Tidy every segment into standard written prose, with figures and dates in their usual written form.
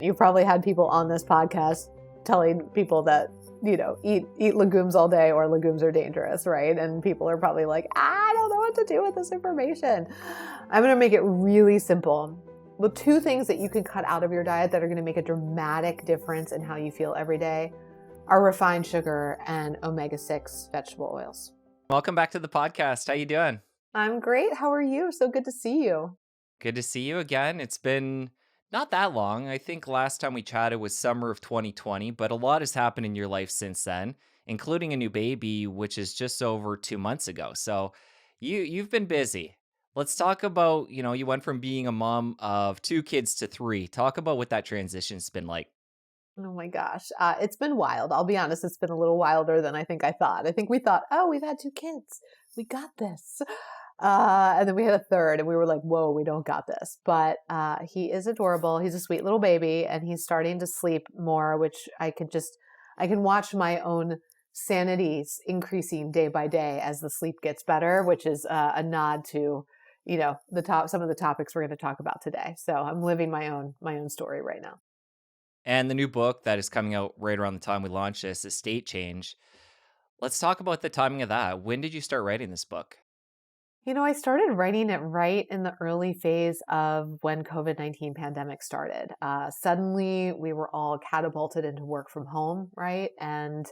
You've probably had people on this podcast telling people that, eat legumes all day or legumes are dangerous, right? And people are probably like, I don't know what to do with this information. I'm going to make it really simple. The two things that you can cut out of your diet that are going to make a dramatic difference in how you feel every day are refined sugar and omega-6 vegetable oils. Welcome back to the podcast. How you doing? I'm great. How are you? So good to see you. Good to see you again. It's been not that long. I think last time we chatted was summer of 2020, but a lot has happened in your life since then, including a new baby, which is just over 2 months ago. So you've been busy. Let's talk about, you went from being a mom of 2 kids to 3. Talk about what that transition's been like. Oh my gosh. It's been wild. I'll be honest, it's been a little wilder than I think I thought. I think we thought, oh, we've had 2 kids. We got this. And then we had a third and we were like, whoa, we don't got this. But he is adorable. He's a sweet little baby and he's starting to sleep more, which I can watch my own sanities increasing day by day as the sleep gets better, which is a nod to, some of the topics we're going to talk about today. So I'm living my own story right now. And the new book that is coming out right around the time we launch this is State Change. Let's talk about the timing of that. When did you start writing this book? I started writing it right in the early phase of when COVID-19 pandemic started. Suddenly, we were all catapulted into work from home, right? And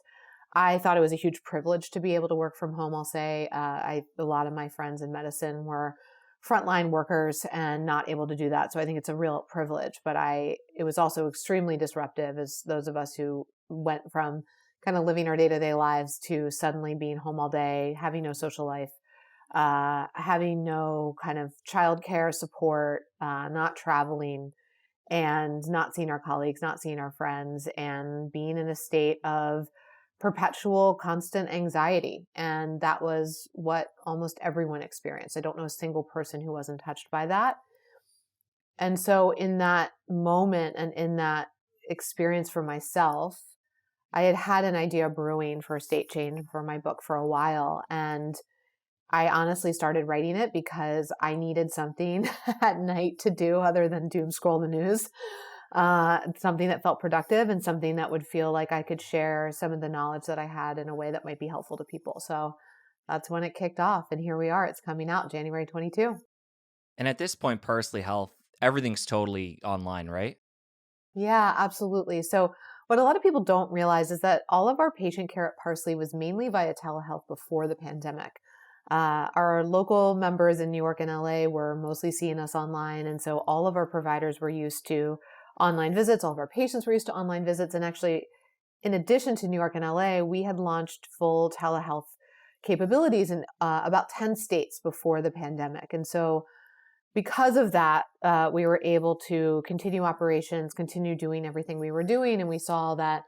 I thought it was a huge privilege to be able to work from home. I'll say a lot of my friends in medicine were frontline workers and not able to do that. So I think it's a real privilege, but it was also extremely disruptive as those of us who went from kind of living our day-to-day lives to suddenly being home all day, having no social life, having no kind of childcare support, not traveling and not seeing our colleagues, not seeing our friends, and being in a state of perpetual constant anxiety. And that was what almost everyone experienced. I don't know a single person who wasn't touched by that. And so in that moment and in that experience for myself, I had an idea brewing for State Change for my book for a while. And I honestly started writing it because I needed something at night to do other than doom scroll the news. Something that felt productive and something that would feel like I could share some of the knowledge that I had in a way that might be helpful to people. So that's when it kicked off. And here we are. It's coming out January 22. And at this point, Parsley Health, everything's totally online, right? Yeah, absolutely. So what a lot of people don't realize is that all of our patient care at Parsley was mainly via telehealth before the pandemic. Our local members in New York and LA were mostly seeing us online. And so all of our providers were used to online visits. All of our patients were used to online visits. And actually, in addition to New York and LA, we had launched full telehealth capabilities in about 10 states before the pandemic. And so because of that, we were able to continue operations, continue doing everything we were doing. And we saw that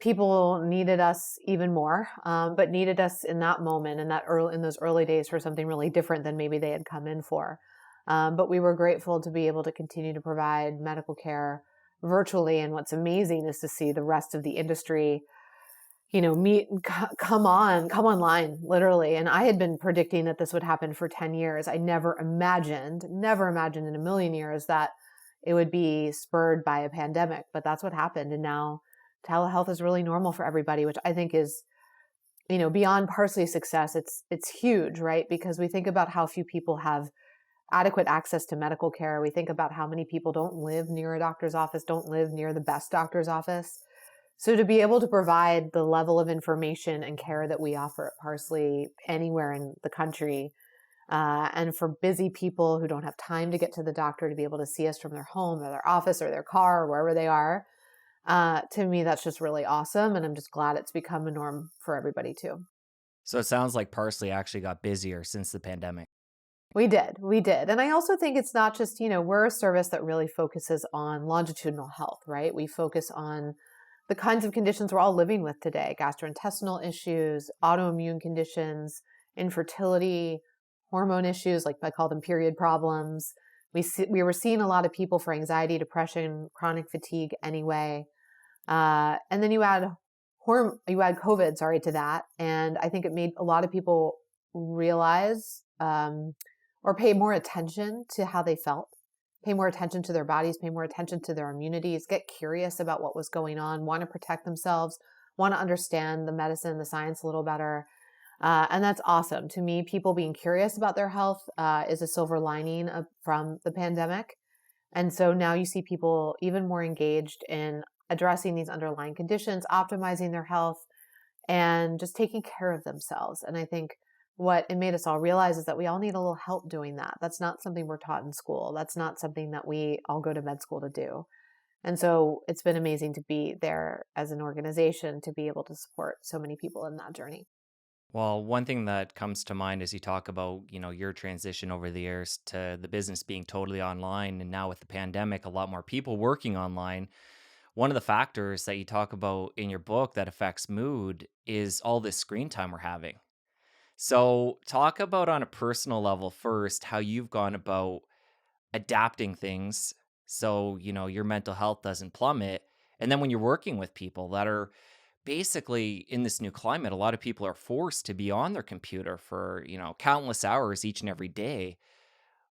people needed us even more, but needed us in that moment and in those early days for something really different than maybe they had come in for. But we were grateful to be able to continue to provide medical care virtually. And what's amazing is to see the rest of the industry, come online, literally. And I had been predicting that this would happen for 10 years. I never imagined in a million years that it would be spurred by a pandemic, but that's what happened. And now telehealth is really normal for everybody, which I think is, beyond Parsley's success, it's huge, right? Because we think about how few people have adequate access to medical care. We think about how many people don't live near a doctor's office, don't live near the best doctor's office. So to be able to provide the level of information and care that we offer at Parsley anywhere in the country, and for busy people who don't have time to get to the doctor to be able to see us from their home or their office or their car or wherever they are, to me, that's just really awesome. And I'm just glad it's become a norm for everybody too. So it sounds like Parsley actually got busier since the pandemic. We did. And I also think it's not just, we're a service that really focuses on longitudinal health, right? We focus on the kinds of conditions we're all living with today: gastrointestinal issues, autoimmune conditions, infertility, hormone issues, like I call them period problems. We were seeing a lot of people for anxiety, depression, chronic fatigue anyway. And then you add COVID, to that. And I think it made a lot of people realize, or pay more attention to how they felt pay more attention to their bodies, pay more attention to their immunities, get curious about what was going on, want to protect themselves, want to understand the medicine, the science a little better. And that's awesome. To me, people being curious about their health is a silver lining from the pandemic. And so now you see people even more engaged in addressing these underlying conditions, optimizing their health, and just taking care of themselves. And I think what it made us all realize is that we all need a little help doing that. That's not something we're taught in school. That's not something that we all go to med school to do. And so it's been amazing to be there as an organization to be able to support so many people in that journey. Well, one thing that comes to mind as you talk about, your transition over the years to the business being totally online, and now with the pandemic, a lot more people working online. One of the factors that you talk about in your book that affects mood is all this screen time we're having. So, talk about on a personal level first how you've gone about adapting things so, your mental health doesn't plummet. And then when you're working with people that are basically in this new climate, a lot of people are forced to be on their computer for, countless hours each and every day.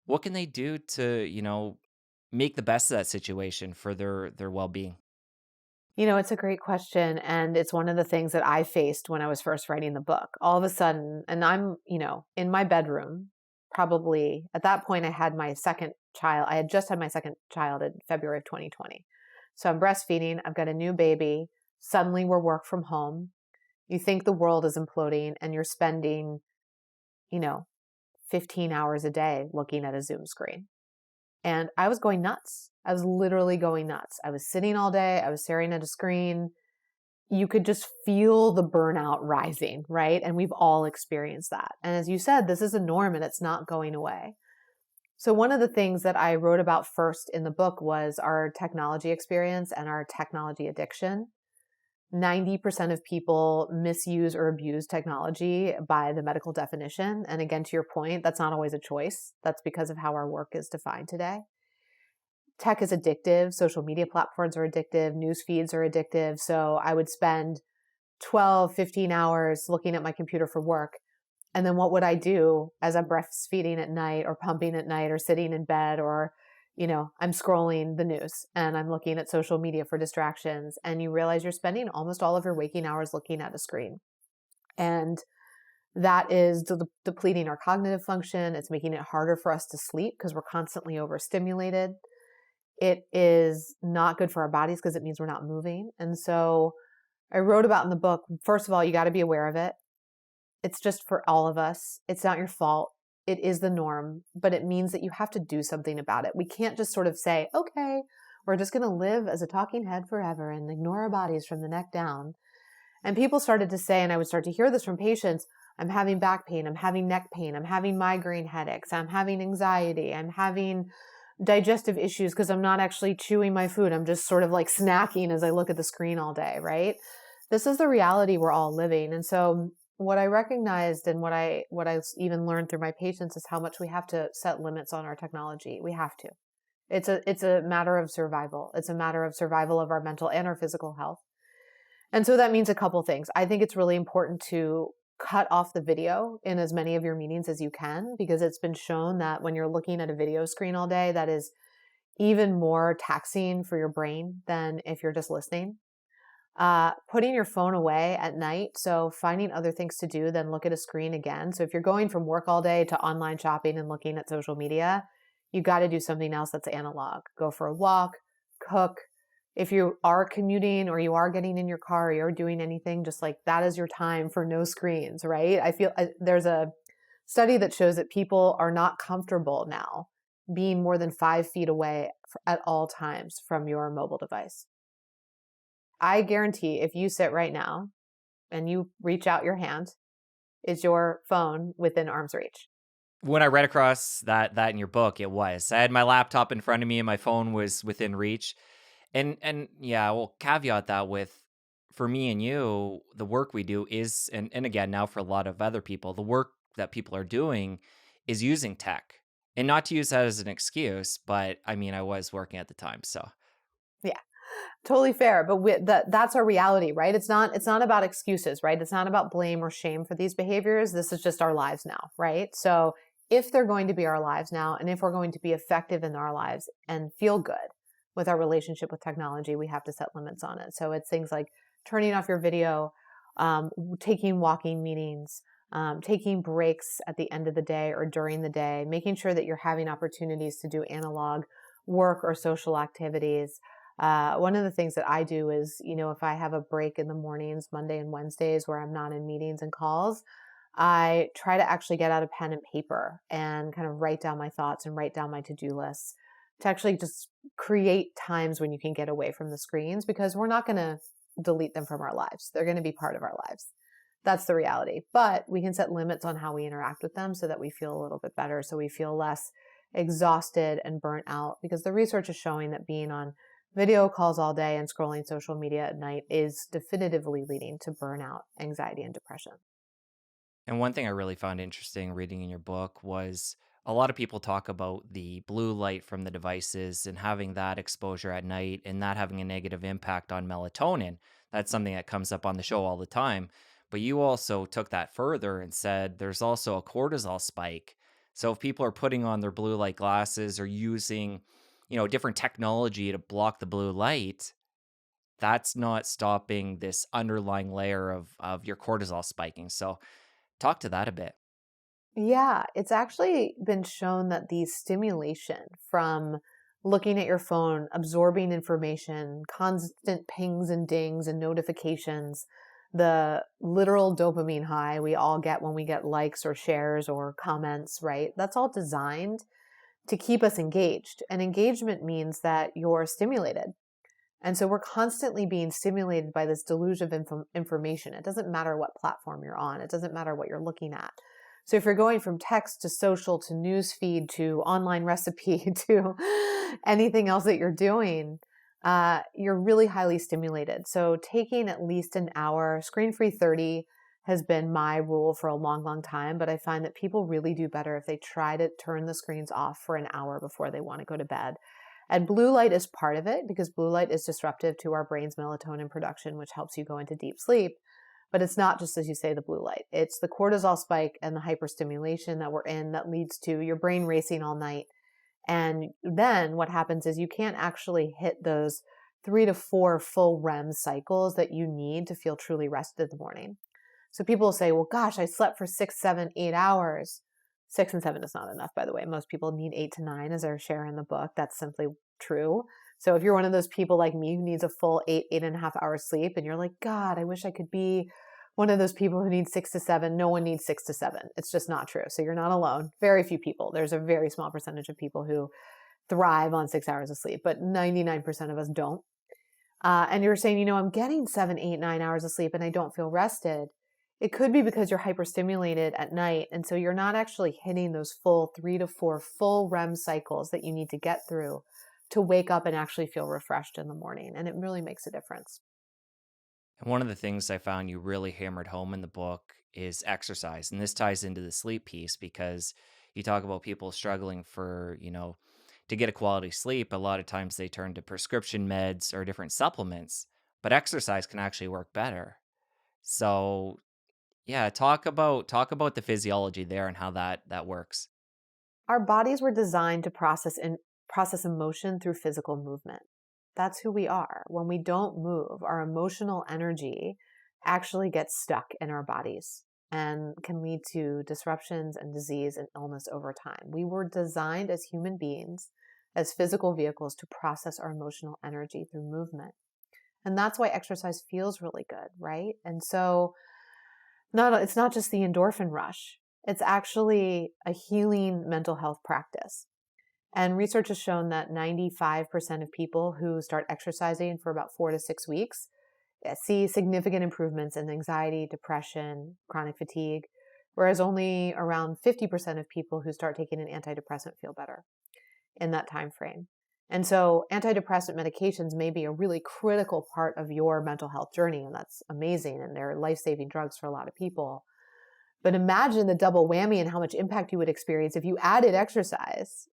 What can they do to, make the best of that situation for their well-being? It's a great question. And it's one of the things that I faced when I was first writing the book. All of a sudden, and I'm, in my bedroom, probably at that point, I had my second child. I had just had my second child in February of 2020. So I'm breastfeeding. I've got a new baby. Suddenly we're work from home. You think the world is imploding and you're spending, you know, 15 hours a day looking at a Zoom screen. And I was going nuts. I was literally going nuts. I was sitting all day. I was staring at a screen. You could just feel the burnout rising, right? And we've all experienced that. And as you said, this is a norm and it's not going away. So one of the things that I wrote about first in the book was our technology experience and our technology addiction. 90% of people misuse or abuse technology by the medical definition. And again, to your point, that's not always a choice. That's because of how our work is defined today. Tech is addictive. Social media platforms are addictive. News feeds are addictive. So I would spend 12, 15 hours looking at my computer for work. And then what would I do as I'm breastfeeding at night or pumping at night or sitting in bed or, I'm scrolling the news and I'm looking at social media for distractions. And you realize you're spending almost all of your waking hours looking at a screen. And that is depleting our cognitive function. It's making it harder for us to sleep because we're constantly overstimulated. It is not good for our bodies because it means we're not moving. And so I wrote about in the book, first of all, you got to be aware of it. It's just for all of us. It's not your fault. It is the norm, but it means that you have to do something about it. We can't just sort of say, okay, we're just going to live as a talking head forever and ignore our bodies from the neck down. And people started to say, and I would start to hear this from patients, I'm having back pain, I'm having neck pain, I'm having migraine headaches, I'm having anxiety, I'm having digestive issues because I'm not actually chewing my food. I'm just sort of like snacking as I look at the screen all day, right? This is the reality we're all living. And so what I recognized and what I even learned through my patients is how much we have to set limits on our technology. We have to. It's a matter of survival. It's a matter of survival of our mental and our physical health. And so that means a couple things. I think it's really important to cut off the video in as many of your meetings as you can, because it's been shown that when you're looking at a video screen all day, that is even more taxing for your brain than if you're just listening. Putting your phone away at night. So finding other things to do than look at a screen again. So if you're going from work all day to online shopping and looking at social media, you got to do something else that's analog. Go for a walk, cook. If you are commuting or you are getting in your car or you're doing anything, just like that is your time for no screens, right? I feel there's a study that shows that people are not comfortable now being more than 5 feet away at all times from your mobile device. I guarantee if you sit right now and you reach out your hand, is your phone within arm's reach? When I read across that in your book, it was. I had my laptop in front of me and my phone was within reach. And yeah, we'll caveat that with, for me and you, the work we do is, and again, now for a lot of other people, the work that people are doing is using tech. And not to use that as an excuse, but I mean, I was working at the time, so. Yeah, totally fair. But that's our reality, right? It's not about excuses, right? It's not about blame or shame for these behaviors. This is just our lives now, right? So if they're going to be our lives now, and if we're going to be effective in our lives and feel good with our relationship with technology, we have to set limits on it. So it's things like turning off your video, taking walking meetings, taking breaks at the end of the day or during the day, making sure that you're having opportunities to do analog work or social activities. One of the things that I do is, if I have a break in the mornings, Monday and Wednesdays, where I'm not in meetings and calls, I try to actually get out a pen and paper and kind of write down my thoughts and write down my to-do lists to actually just create times when you can get away from the screens, because we're not going to delete them from our lives. They're going to be part of our lives. That's the reality. But we can set limits on how we interact with them so that we feel a little bit better, so we feel less exhausted and burnt out, because the research is showing that being on video calls all day and scrolling social media at night is definitively leading to burnout, anxiety, and depression. And one thing I really found interesting reading in your book was a lot of people talk about the blue light from the devices and having that exposure at night and that having a negative impact on melatonin. That's something that comes up on the show all the time. But you also took that further and said there's also a cortisol spike. So if people are putting on their blue light glasses or using, different technology to block the blue light, that's not stopping this underlying layer of your cortisol spiking. So talk to that a bit. Yeah, it's actually been shown that the stimulation from looking at your phone, absorbing information, constant pings and dings and notifications, the literal dopamine high we all get when we get likes or shares or comments, right? That's all designed to keep us engaged. And engagement means that you're stimulated. And so we're constantly being stimulated by this deluge of information. It doesn't matter what platform you're on. It doesn't matter what you're looking at. So if you're going from text to social to news feed to online recipe to anything else that you're doing, you're really highly stimulated. So taking at least an hour, screen-free 30 has been my rule for a long, long time. But I find that people really do better if they try to turn the screens off for an hour before they want to go to bed. And blue light is part of it, because blue light is disruptive to our brain's melatonin production, which helps you go into deep sleep. But it's not just, as you say, the blue light. It's the cortisol spike and the hyperstimulation that we're in that leads to your brain racing all night. And then what happens is you can't actually hit those 3 to 4 full REM cycles that you need to feel truly rested in the morning. So people will say, well, gosh, I slept for 6, 7, 8 hours. 6 and 7 is not enough, by the way. Most people need 8 to 9, as I share in the book. That's simply true. So if you're one of those people like me who needs a full 8.5 hours sleep, and you're like, God, I wish I could be one of those people who needs 6 to 7. No one needs 6 to 7. It's just not true. So you're not alone. Very few people. There's a very small percentage of people who thrive on 6 hours of sleep, but 99% of us don't. And you're saying, I'm getting 7, 8, 9 hours of sleep and I don't feel rested. It could be because you're hyperstimulated at night. And so you're not actually hitting those full 3 to 4 full REM cycles that you need to get through to wake up and actually feel refreshed in the morning. And it really makes a difference. And one of the things I found you really hammered home in the book is exercise. And this ties into the sleep piece because you talk about people struggling for, to get a quality sleep. A lot of times they turn to prescription meds or different supplements, but exercise can actually work better. So, yeah, talk about the physiology there and how that works. Our bodies were designed to process emotion through physical movement. That's who we are. When we don't move, our emotional energy actually gets stuck in our bodies and can lead to disruptions and disease and illness over time. We were designed as human beings, as physical vehicles, to process our emotional energy through movement. And that's why exercise feels really good, right? And so it's not just the endorphin rush. It's actually a healing mental health practice. And research has shown that 95% of people who start exercising for about 4 to 6 weeks see significant improvements in anxiety, depression, chronic fatigue, whereas only around 50% of people who start taking an antidepressant feel better in that time frame. And so antidepressant medications may be a really critical part of your mental health journey, and that's amazing, and they're life-saving drugs for a lot of people. But imagine the double whammy and how much impact you would experience if you added exercise,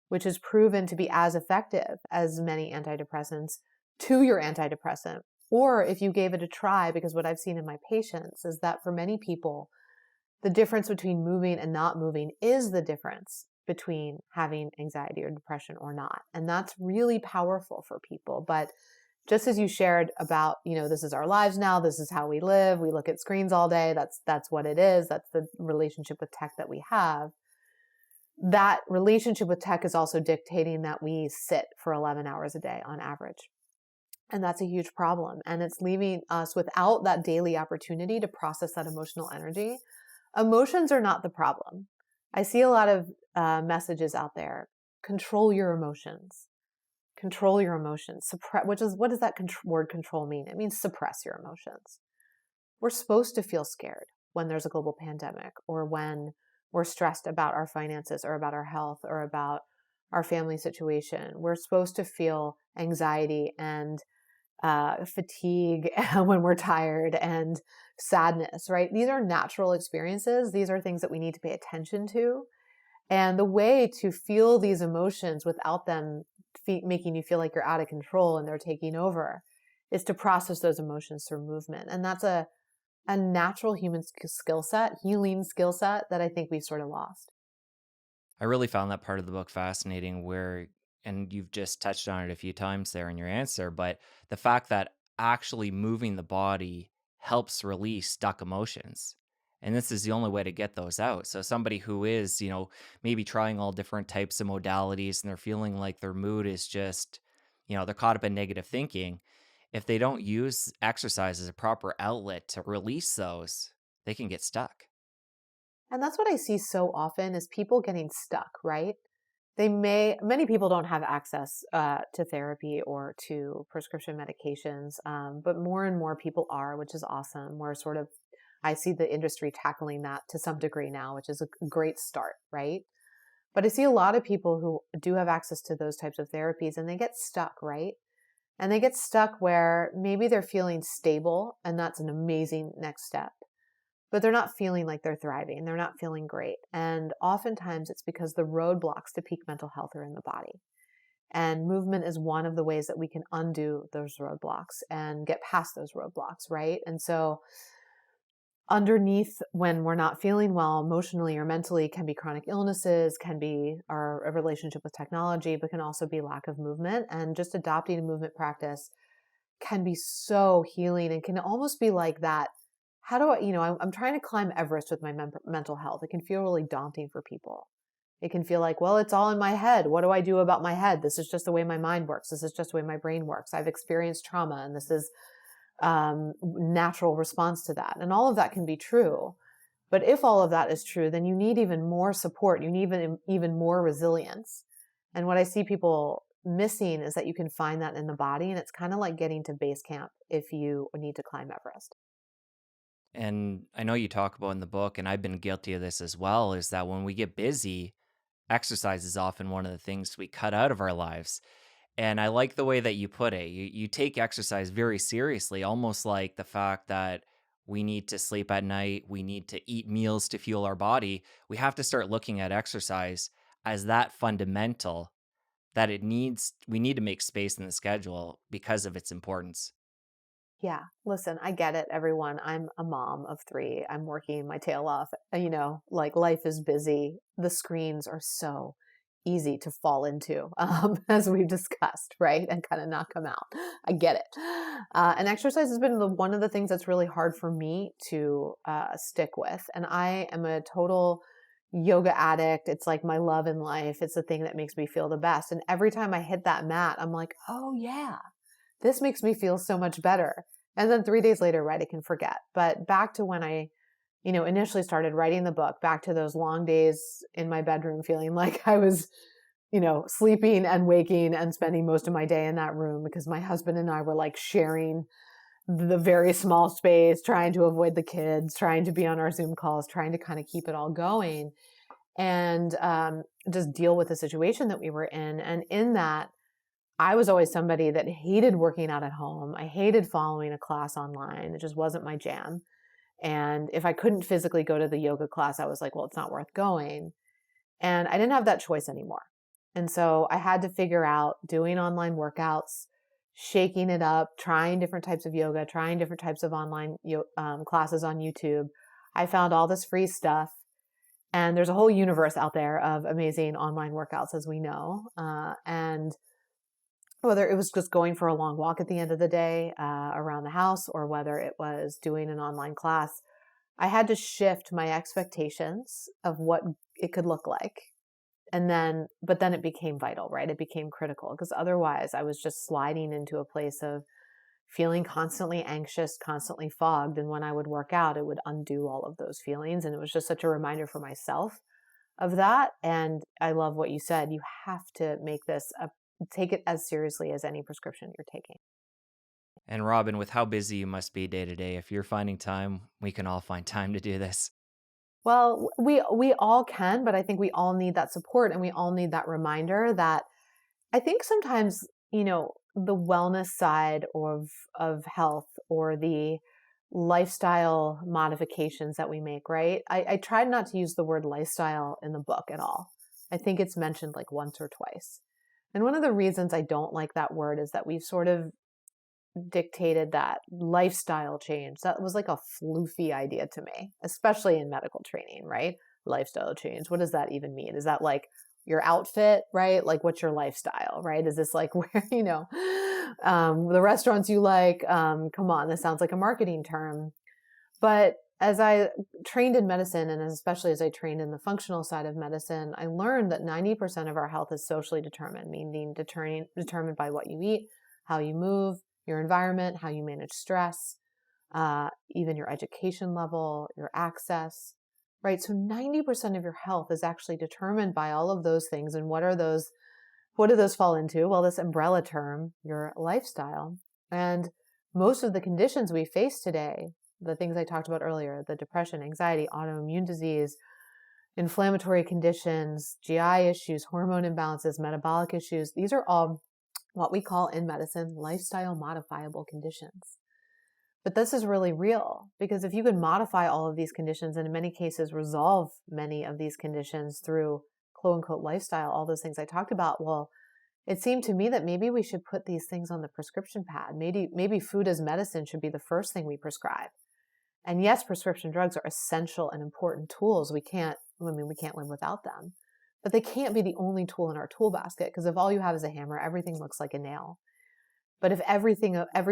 which is proven to be as effective as many antidepressants, to your antidepressant. Or if you gave it a try, because what I've seen in my patients is that for many people, the difference between moving and not moving is the difference between having anxiety or depression or not. And that's really powerful for people. But just as you shared about, this is our lives now, this is how we live, we look at screens all day, that's what it is, that's the relationship with tech that we have. That relationship with tech is also dictating that we sit for 11 hours a day on average. And that's a huge problem. And it's leaving us without that daily opportunity to process that emotional energy. Emotions are not the problem. I see a lot of messages out there. Control your emotions. Control your emotions. What does that word control mean? It means suppress your emotions. We're supposed to feel scared when there's a global pandemic, or when we're stressed about our finances or about our health or about our family situation. We're supposed to feel anxiety and fatigue when we're tired, and sadness, right? These are natural experiences. These are things that we need to pay attention to. And the way to feel these emotions without them making you feel like you're out of control and they're taking over is to process those emotions through movement. And that's a natural human skill set, healing skill set that I think we've sort of lost. I really found that part of the book fascinating where, and you've just touched on it a few times there in your answer, but the fact that actually moving the body helps release stuck emotions. And this is the only way to get those out. So somebody who is, maybe trying all different types of modalities and they're feeling like their mood is just, they're caught up in negative thinking. If they don't use exercise as a proper outlet to release those, they can get stuck. And that's what I see so often is people getting stuck, right? Many people don't have access to therapy or to prescription medications, but more and more people are, which is awesome. I see the industry tackling that to some degree now, which is a great start, right? But I see a lot of people who do have access to those types of therapies and they get stuck, right? And they get stuck where maybe they're feeling stable, and that's an amazing next step, but they're not feeling like they're thriving. They're not feeling great. And oftentimes it's because the roadblocks to peak mental health are in the body. And movement is one of the ways that we can undo those roadblocks and get past those roadblocks, right? And so underneath, when we're not feeling well emotionally or mentally, can be chronic illnesses, can be our a relationship with technology, but can also be lack of movement. And just adopting a movement practice can be so healing, and can almost be like that. How do I'm trying to climb Everest with my mental health. It can feel really daunting for people. It can feel like, well, it's all in my head. What do I do about my head? This is just the way my mind works. This is just the way my brain works. I've experienced trauma, and this is natural response to that. And all of that can be true. But if all of that is true, then you need even more support. You need even more resilience. And what I see people missing is that you can find that in the body. And it's kind of like getting to base camp if you need to climb Everest. And I know you talk about in the book, and I've been guilty of this as well, is that when we get busy, exercise is often one of the things we cut out of our lives. And I like the way that you put it. You take exercise very seriously, almost like the fact that we need to sleep at night, we need to eat meals to fuel our body. We have to start looking at exercise as that fundamental that we need to make space in the schedule because of its importance. Yeah, listen, I get it, everyone. I'm a mom of three. I'm working my tail off. Like life is busy. The screens are so easy to fall into, as we've discussed, right? And kind of not come out. I get it. And exercise has been one of the things that's really hard for me to stick with. And I am a total yoga addict. It's like my love in life. It's the thing that makes me feel the best. And every time I hit that mat, I'm like, oh yeah, this makes me feel so much better. And then 3 days later, right, I can forget. But back to when I, initially started writing the book, back to those long days in my bedroom, feeling like I was, sleeping and waking and spending most of my day in that room, because my husband and I were like sharing the very small space, trying to avoid the kids, trying to be on our Zoom calls, trying to kind of keep it all going, and just deal with the situation that we were in. And in that, I was always somebody that hated working out at home. I hated following a class online. It just wasn't my jam. And if I couldn't physically go to the yoga class, I was like, well, it's not worth going. And I didn't have that choice anymore. And so I had to figure out doing online workouts, shaking it up, trying different types of yoga, trying different types of online classes on YouTube. I found all this free stuff. And there's a whole universe out there of amazing online workouts, as we know. And whether it was just going for a long walk at the end of the day around the house, or whether it was doing an online class, I had to shift my expectations of what it could look like. But then it became vital, right? It became critical, because otherwise I was just sliding into a place of feeling constantly anxious, constantly fogged. And when I would work out, it would undo all of those feelings. And it was just such a reminder for myself of that. And I love what you said. You have to take it as seriously as any prescription you're taking. And Robin, with how busy you must be day to day, if you're finding time, we can all find time to do this. Well, we all can, but I think we all need that support, and we all need that reminder that I think sometimes, the wellness side of health, or the lifestyle modifications that we make, right? I tried not to use the word lifestyle in the book at all. I think it's mentioned like once or twice. And one of the reasons I don't like that word is that we've sort of dictated that lifestyle change. That was like a floofy idea to me, especially in medical training, right? Lifestyle change. What does that even mean? Is that like your outfit, right? Like, what's your lifestyle, right? Is this like where, the restaurants you like? Come on, this sounds like a marketing term. But as I trained in medicine, and especially as I trained in the functional side of medicine, I learned that 90% of our health is socially determined, meaning determined by what you eat, how you move, your environment, how you manage stress, even your education level, your access, right? So 90% of your health is actually determined by all of those things. And what are those? What do those fall into? Well, this umbrella term, your lifestyle. And most of the conditions we face today, the things I talked about earlier, the depression, anxiety, autoimmune disease, inflammatory conditions, GI issues, hormone imbalances, metabolic issues, these are all what we call in medicine lifestyle modifiable conditions. But this is really real, because if you could modify all of these conditions, and in many cases resolve many of these conditions through quote unquote lifestyle, all those things I talked about, well, it seemed to me that maybe we should put these things on the prescription pad. Maybe food as medicine should be the first thing we prescribe. And yes, prescription drugs are essential and important tools. We can't live without them. But they can't be the only tool in our tool basket, because if all you have is a hammer, everything looks like a nail. But if every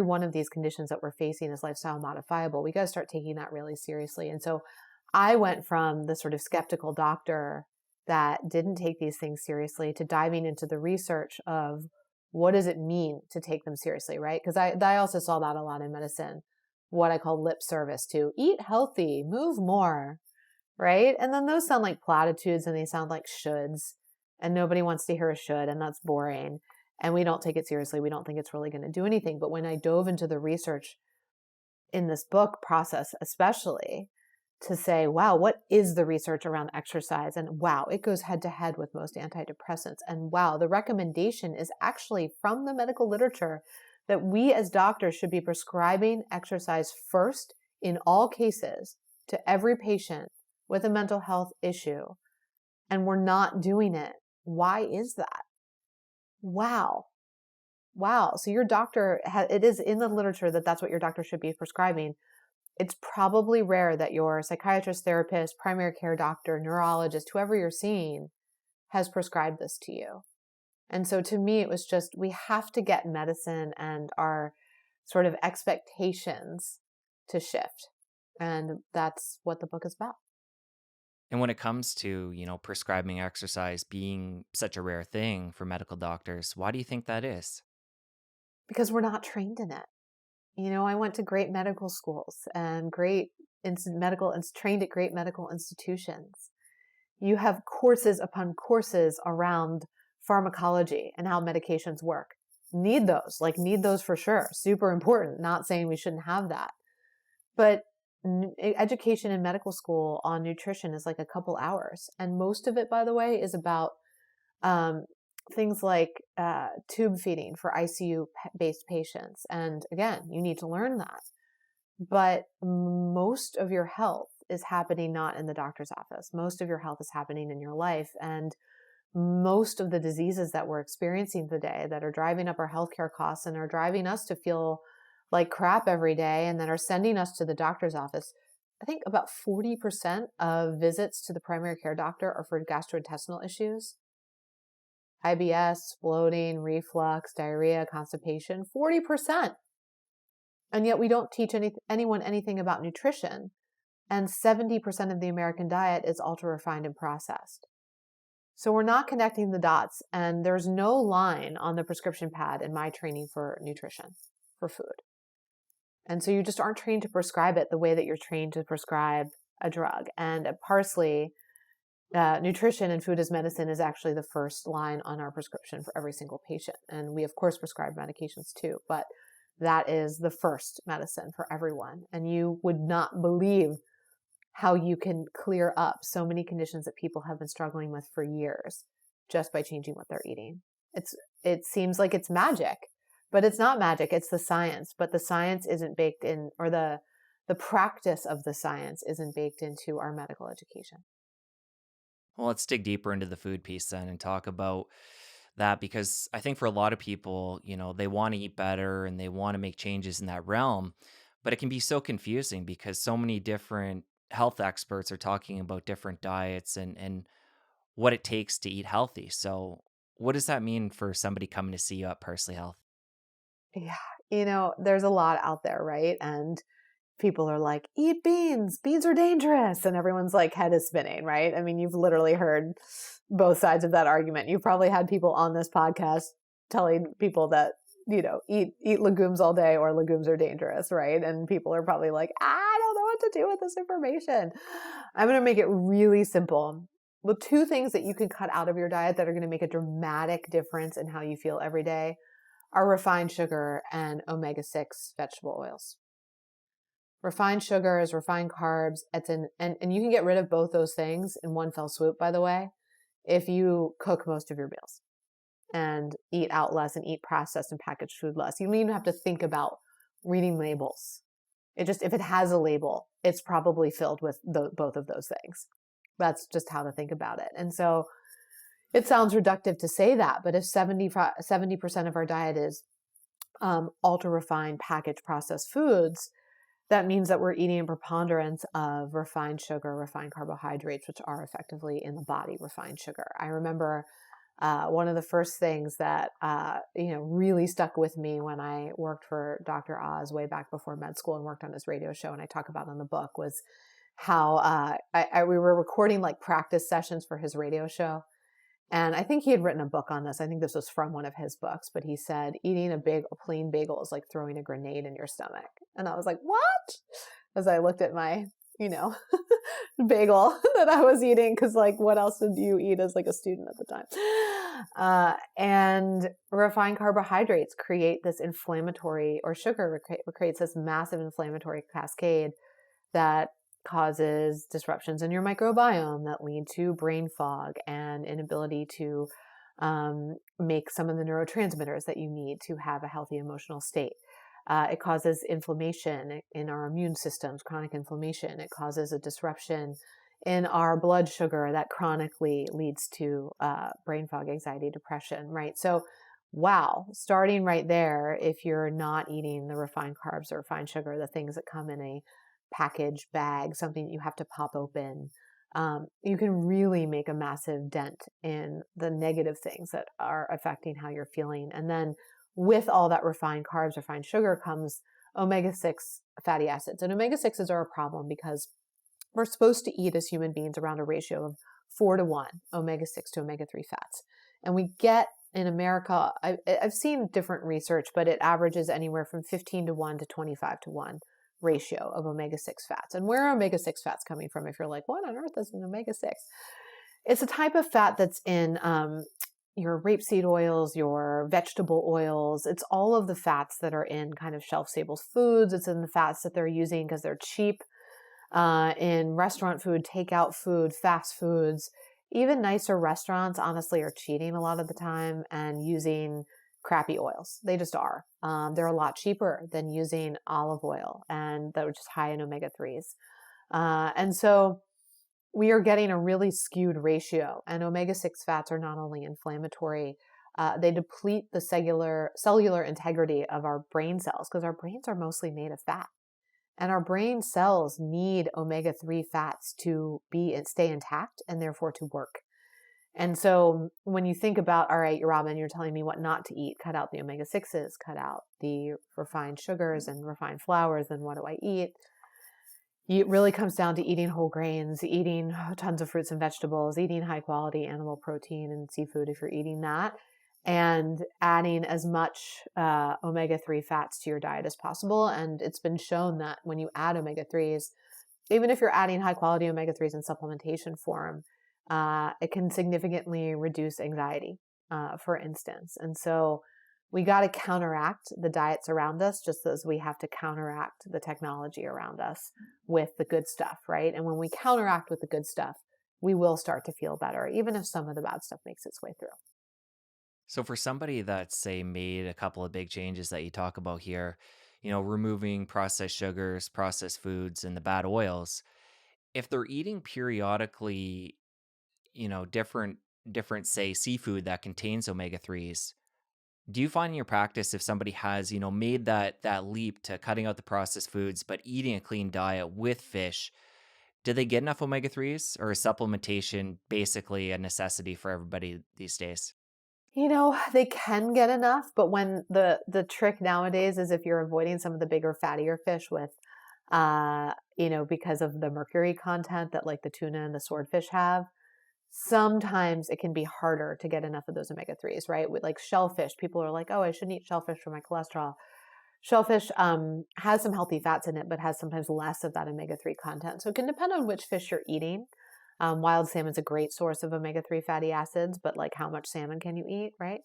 one of these conditions that we're facing is lifestyle modifiable, we got to start taking that really seriously. And so I went from the sort of skeptical doctor that didn't take these things seriously to diving into the research of what does it mean to take them seriously, right? Because I also saw that a lot in medicine, what I call lip service to eat healthy, move more, right? And then those sound like platitudes, and they sound like shoulds, and nobody wants to hear a should, and that's boring. And we don't take it seriously. We don't think it's really going to do anything. But when I dove into the research in this book process, especially to say, wow, what is the research around exercise? And wow, it goes head to head with most antidepressants. And wow, the recommendation is actually from the medical literature that we as doctors should be prescribing exercise first in all cases to every patient with a mental health issue. And we're not doing it. Why is that? Wow. Wow. So your doctor, it is in the literature that that's what your doctor should be prescribing. It's probably rare that your psychiatrist, therapist, primary care doctor, neurologist, whoever you're seeing has prescribed this to you. And so to me, it was just, we have to get medicine and our sort of expectations to shift. And that's what the book is about. And when it comes to, prescribing exercise being such a rare thing for medical doctors, why do you think that is? Because we're not trained in it. I went to great medical schools and trained at great medical institutions. You have courses upon courses around pharmacology and how medications work. Need those for sure. Super important. Not saying we shouldn't have that. But education in medical school on nutrition is like a couple hours. And most of it, by the way, is about things like tube feeding for ICU-based patients. And again, you need to learn that. But most of your health is happening not in the doctor's office. Most of your health is happening in your life. And most of the diseases that we're experiencing today that are driving up our healthcare costs and are driving us to feel like crap every day and that are sending us to the doctor's office, I think about 40% of visits to the primary care doctor are for gastrointestinal issues. IBS, bloating, reflux, diarrhea, constipation, 40%. And yet we don't teach anyone anything about nutrition. And 70% of the American diet is ultra refined and processed. So we're not connecting the dots, and there's no line on the prescription pad in my training for nutrition, for food. And so you just aren't trained to prescribe it the way that you're trained to prescribe a drug. And at Parsley, nutrition and food as medicine is actually the first line on our prescription for every single patient. And we, of course, prescribe medications too, but that is the first medicine for everyone. And you would not believe how you can clear up so many conditions that people have been struggling with for years just by changing what they're eating. It seems like it's magic, but it's not magic. It's the science, but the science isn't baked in, or the practice of the science isn't baked into our medical education. Well, let's dig deeper into the food piece then and talk about that because I think for a lot of people, they want to eat better and they want to make changes in that realm, but it can be so confusing because so many different health experts are talking about different diets and what it takes to eat healthy. So, what does that mean for somebody coming to see you at Parsley Health? Yeah. There's a lot out there, right? And people are like, eat beans, beans are dangerous. And everyone's like, head is spinning, right? I mean, you've literally heard both sides of that argument. You've probably had people on this podcast telling people that, eat legumes all day or legumes are dangerous, right? And people are probably like, I don't know what to do with this information. I'm going to make it really simple. The two things that you can cut out of your diet that are going to make a dramatic difference in how you feel every day are refined sugar and omega-6 vegetable oils. Refined sugars, refined carbs, and you can get rid of both those things in one fell swoop, by the way, if you cook most of your meals and eat out less and eat processed and packaged food less. You don't even have to think about reading labels. If it has a label, it's probably filled with both of those things. That's just how to think about it. And so it sounds reductive to say that, but if 70% of our diet is ultra refined packaged processed foods, that means that we're eating a preponderance of refined sugar, refined carbohydrates, which are effectively in the body refined sugar. I remember one of the first things that really stuck with me when I worked for Dr. Oz way back before med school and worked on his radio show, and I talk about in the book, was how we were recording like practice sessions for his radio show. And I think he had written a book on this. I think this was from one of his books, but he said eating a plain bagel is like throwing a grenade in your stomach. And I was like, what? As I looked at my, bagel that I was eating, because like, what else did you eat as like a student at the time? And refined carbohydrates create this inflammatory, or sugar creates this massive inflammatory cascade that causes disruptions in your microbiome that lead to brain fog and inability to make some of the neurotransmitters that you need to have a healthy emotional state. It causes inflammation in our immune systems, chronic inflammation. It causes a disruption in our blood sugar that chronically leads to brain fog, anxiety, depression, right? So, wow, starting right there, if you're not eating the refined carbs or refined sugar, the things that come in a package bag, something that you have to pop open, you can really make a massive dent in the negative things that are affecting how you're feeling. And then with all that refined carbs, refined sugar comes omega-6 fatty acids. And omega-6s are a problem because we're supposed to eat as human beings around a ratio of 4-to-1, omega-6 to omega-3 fats. And we get in America, I've seen different research, but it averages anywhere from 15-to-1 to 25-to-1 ratio of omega-6 fats. And where are omega-6 fats coming from? If you're like, what on earth is an omega-6? It's a type of fat that's in your rapeseed oils, your vegetable oils. It's all of the fats that are in kind of shelf-stable foods. It's in the fats that they're using because they're cheap in restaurant food, takeout food, fast foods. Even nicer restaurants, honestly, are cheating a lot of the time and using crappy oils. They just are. They're a lot cheaper than using olive oil, and that was just high in omega-3s. And so we are getting a really skewed ratio, and omega-6 fats are not only inflammatory, they deplete the cellular integrity of our brain cells, because our brains are mostly made of fat. And our brain cells need omega-3 fats to be and stay intact and therefore to work. And so when you think about, all right, Robin, you're telling me what not to eat, cut out the omega-6s, cut out the refined sugars and refined flours, then what do I eat? It really comes down to eating whole grains, eating tons of fruits and vegetables, eating high quality animal protein and seafood if you're eating that, and adding as much omega-3 fats to your diet as possible. And it's been shown that when you add omega-3s, even if you're adding high quality omega-3s in supplementation form, it can significantly reduce anxiety, for instance. And so we got to counteract the diets around us just as we have to counteract the technology around us with the good stuff, right? And when we counteract with the good stuff, we will start to feel better, even if some of the bad stuff makes its way through. So for somebody that's say made a couple of big changes that you talk about here, removing processed sugars, processed foods, and the bad oils, if they're eating periodically, different say seafood that contains omega-3s, do you find in your practice if somebody has, made that leap to cutting out the processed foods but eating a clean diet with fish, do they get enough omega-3s or is supplementation basically a necessity for everybody these days? They can get enough, but when the trick nowadays is if you're avoiding some of the bigger, fattier fish with, because of the mercury content that like the tuna and the swordfish have, sometimes it can be harder to get enough of those omega-3s, right? With like shellfish, people are like, oh, I shouldn't eat shellfish for my cholesterol. Shellfish has some healthy fats in it, but has sometimes less of that omega-3 content. So it can depend on which fish you're eating. Wild salmon's a great source of omega-3 fatty acids, but like how much salmon can you eat, right?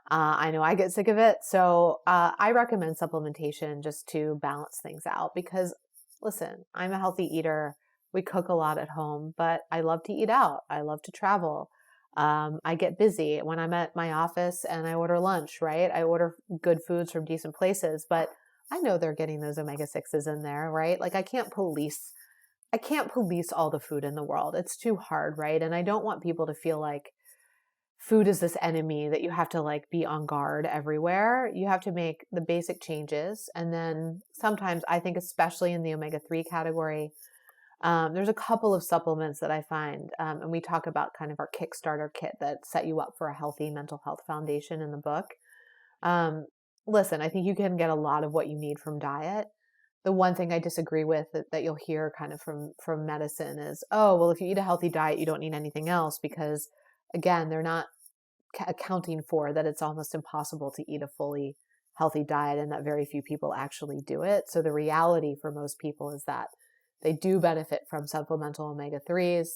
I know I get sick of it. So I recommend supplementation just to balance things out because listen, I'm a healthy eater. We cook a lot at home, but I love to eat out. I love to travel. I get busy when I'm at my office and I order lunch, right? I order good foods from decent places, but I know they're getting those omega-6s in there, right? Like I can't police all the food in the world. It's too hard, right? And I don't want people to feel like food is this enemy that you have to like be on guard everywhere. You have to make the basic changes. And then sometimes I think, especially in the omega-3 category, there's a couple of supplements that I find, and we talk about kind of our Kickstarter kit that set you up for a healthy mental health foundation in the book. Um, Listen, I think you can get a lot of what you need from diet. The one thing I disagree with that you'll hear kind of from medicine is, oh, well, if you eat a healthy diet, you don't need anything else because, again, they're not accounting for that it's almost impossible to eat a fully healthy diet and that very few people actually do it. So the reality for most people is that they do benefit from supplemental omega-3s,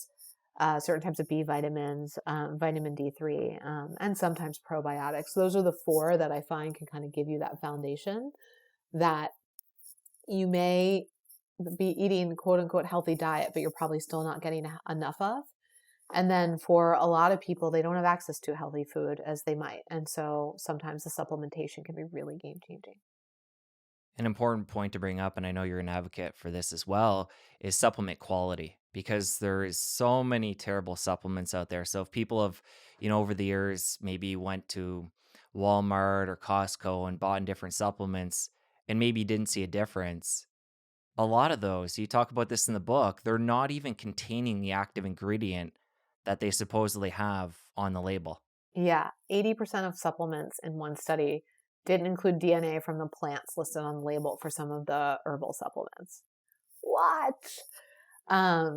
certain types of B vitamins, vitamin D3, and sometimes probiotics. Those are the four that I find can kind of give you that foundation that you may be eating quote unquote healthy diet, but you're probably still not getting enough of. And then for a lot of people, they don't have access to healthy food as they might. And so sometimes the supplementation can be really game changing. An important point to bring up, and I know you're an advocate for this as well, is supplement quality because there is so many terrible supplements out there. So if people have, over the years maybe went to Walmart or Costco and bought different supplements and maybe didn't see a difference, a lot of those, you talk about this in the book, they're not even containing the active ingredient that they supposedly have on the label. Yeah, 80% of supplements in one study didn't include DNA from the plants listed on the label for some of the herbal supplements. What?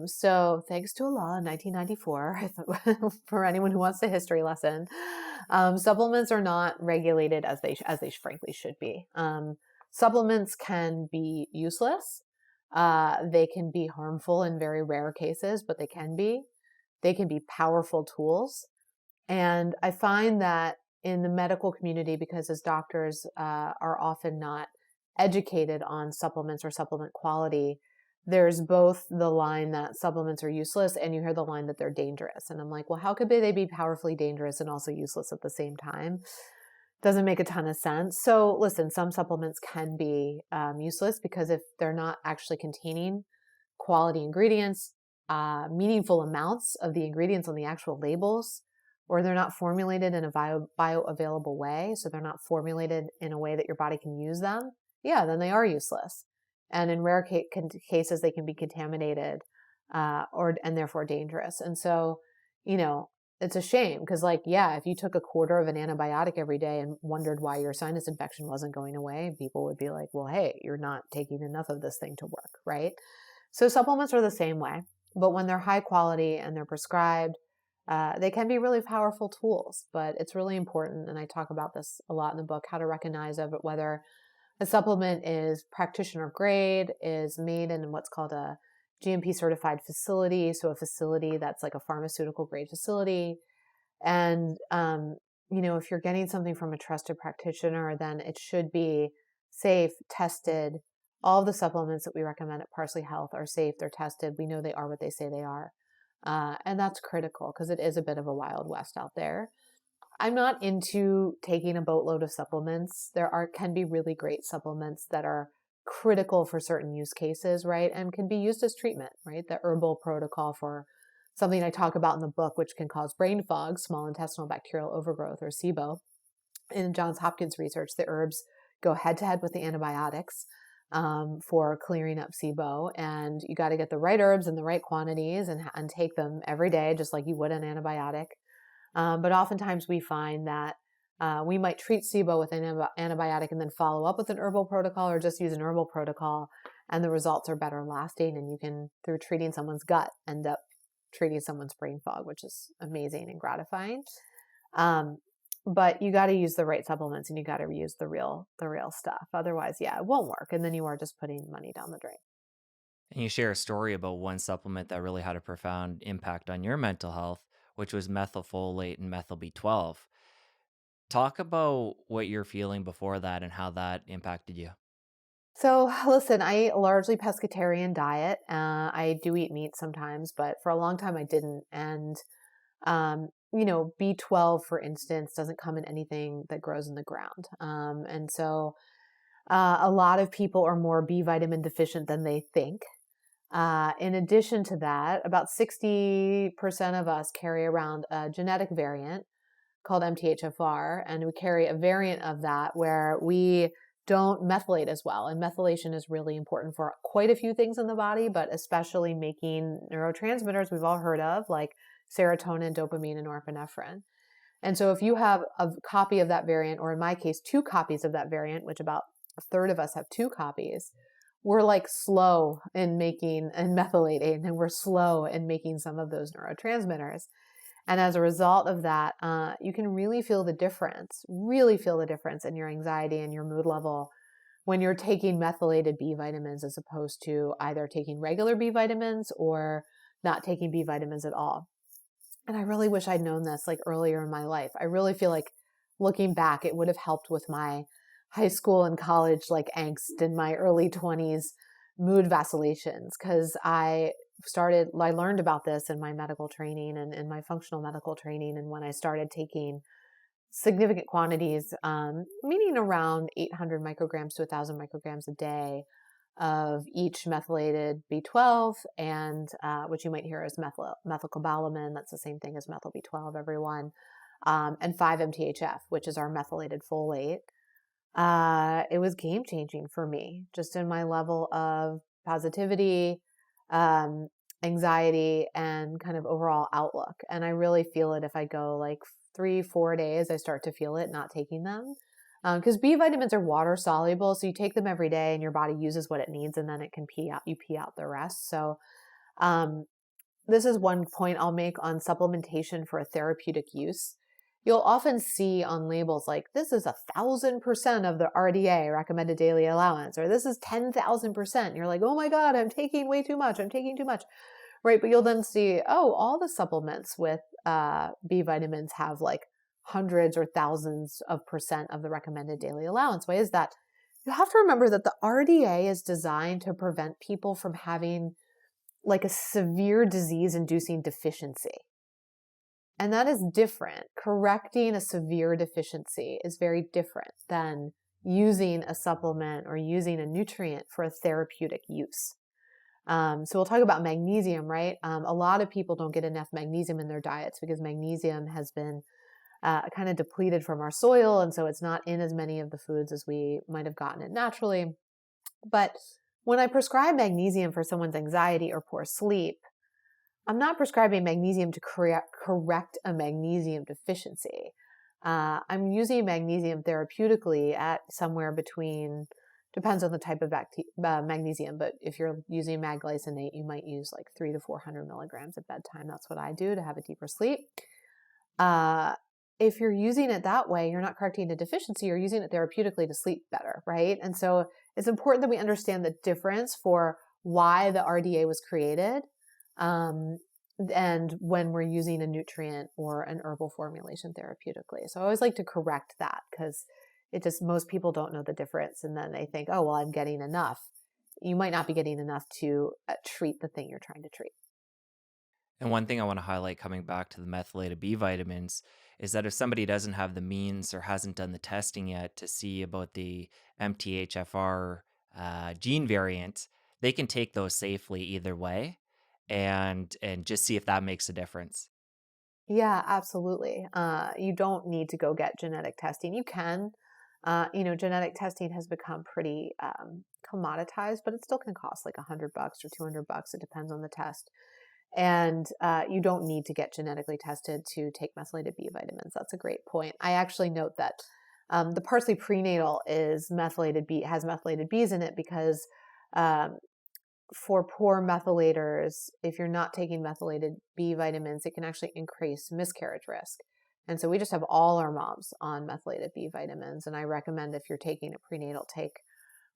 So thanks to a law in 1994, for anyone who wants a history lesson, supplements are not regulated as they frankly should be. Supplements can be useless. They can be harmful in very rare cases, but they can be. They can be powerful tools. And I find that in the medical community, because as doctors are often not educated on supplements or supplement quality, there's both the line that supplements are useless and you hear the line that they're dangerous. And I'm like, well, how could they be powerfully dangerous and also useless at the same time? Doesn't make a ton of sense. So listen, some supplements can be useless because if they're not actually containing quality ingredients, meaningful amounts of the ingredients on the actual labels, or they're not formulated in a bioavailable way, so they're not formulated in a way that your body can use them, yeah, then they are useless. And in rare cases, they can be contaminated and therefore dangerous. And so, you know, it's a shame because, like, yeah, if you took a quarter of an antibiotic every day and wondered why your sinus infection wasn't going away, people would be like, well, hey, you're not taking enough of this thing to work, right? So supplements are the same way, but when they're high quality and they're prescribed, they can be really powerful tools. But it's really important, and I talk about this a lot in the book, how to recognize of whether a supplement is practitioner grade, is made in what's called a GMP certified facility, so a facility that's like a pharmaceutical grade facility. And, if you're getting something from a trusted practitioner, then it should be safe, tested. All of the supplements that we recommend at Parsley Health are safe, they're tested. We know they are what they say they are. And that's critical because it is a bit of a wild west out there. I'm not into taking a boatload of supplements. Can be really great supplements that are critical for certain use cases, right? And can be used as treatment, right? The herbal protocol for something I talk about in the book, which can cause brain fog, small intestinal bacterial overgrowth, or SIBO. In Johns Hopkins research, the herbs go head to head with the antibiotics for clearing up SIBO. And you got to get the right herbs in the right quantities and take them every day, just like you would an antibiotic. But oftentimes we find that we might treat SIBO with an antibiotic and then follow up with an herbal protocol or just use an herbal protocol, and the results are better lasting. And you can, through treating someone's gut, end up treating someone's brain fog, which is amazing and gratifying. But you got to use the right supplements and you got to use the real stuff. Otherwise, yeah, it won't work. And then you are just putting money down the drain. And you share a story about one supplement that really had a profound impact on your mental health, which was methylfolate and methyl B12. Talk about what you're feeling before that and how that impacted you. So listen, I eat a largely pescatarian diet. I do eat meat sometimes, but for a long time I didn't. And B12, for instance, doesn't come in anything that grows in the ground. And so a lot of people are more B vitamin deficient than they think. In addition to that, about 60% of us carry around a genetic variant called MTHFR, and we carry a variant of that where we don't methylate as well. And methylation is really important for quite a few things in the body, but especially making neurotransmitters we've all heard of, like serotonin, dopamine, and norepinephrine. And so if you have a copy of that variant, or in my case, two copies of that variant, which about a third of us have two copies, we're like slow in making and methylating, and we're slow in making some of those neurotransmitters. And as a result of that, you can really feel the difference in your anxiety and your mood level when you're taking methylated B vitamins as opposed to either taking regular B vitamins or not taking B vitamins at all. And I really wish I'd known this like earlier in my life. I really feel like looking back, it would have helped with my high school and college like angst in my early 20s mood vacillations, because I learned about this in my medical training and in my functional medical training. And when I started taking significant quantities, meaning around 800 micrograms to 1,000 micrograms a day of each methylated B12, and which you might hear as methylcobalamin, that's the same thing as methyl B12, everyone, and 5-MTHF, which is our methylated folate. It was game changing for me, just in my level of positivity, anxiety, and kind of overall outlook. And I really feel it if I go like 3-4 days, I start to feel it not taking them. Because B vitamins are water soluble, so you take them every day and your body uses what it needs, and then it can you pee out the rest. So this is one point I'll make on supplementation for a therapeutic use. You'll often see on labels like, this is 1,000% of the RDA, recommended daily allowance, or this is 10,000%. You're like, oh my God, I'm taking way too much. I'm taking too much. Right. But you'll then see, oh, all the supplements with B vitamins have like hundreds or thousands of percent of the recommended daily allowance. Why is that? You have to remember that the RDA is designed to prevent people from having like a severe disease-inducing deficiency. And that is different. Correcting a severe deficiency is very different than using a supplement or using a nutrient for a therapeutic use. So we'll talk about magnesium, right? A lot of people don't get enough magnesium in their diets because magnesium has been kind of depleted from our soil. And so it's not in as many of the foods as we might have gotten it naturally. But when I prescribe magnesium for someone's anxiety or poor sleep, I'm not prescribing magnesium to correct a magnesium deficiency. I'm using magnesium therapeutically at somewhere between, depends on the type of magnesium, but if you're using magglycinate, you might use like 300 to 400 milligrams at bedtime. That's what I do to have a deeper sleep. Uh, if you're using it that way, you're not correcting a deficiency, you're using it therapeutically to sleep better, right? And so it's important that we understand the difference for why the RDA was created, um, and when we're using a nutrient or an herbal formulation therapeutically. So I always like to correct that because most people don't know the difference. And then they think, oh, well, I'm getting enough. You might not be getting enough to treat the thing you're trying to treat. And one thing I want to highlight coming back to the methylated B vitamins is that if somebody doesn't have the means or hasn't done the testing yet to see about the MTHFR gene variant, they can take those safely either way and just see if that makes a difference. Yeah, absolutely. You don't need to go get genetic testing. You can. Genetic testing has become pretty commoditized, but it still can cost like $100 or $200. It depends on the test. And you don't need to get genetically tested to take methylated B vitamins. That's a great point. I actually note that the Parsley prenatal has methylated Bs in it because um, for poor methylators, if you're not taking methylated B vitamins, it can actually increase miscarriage risk. And so we just have all our moms on methylated B vitamins. And I recommend if you're taking a prenatal, take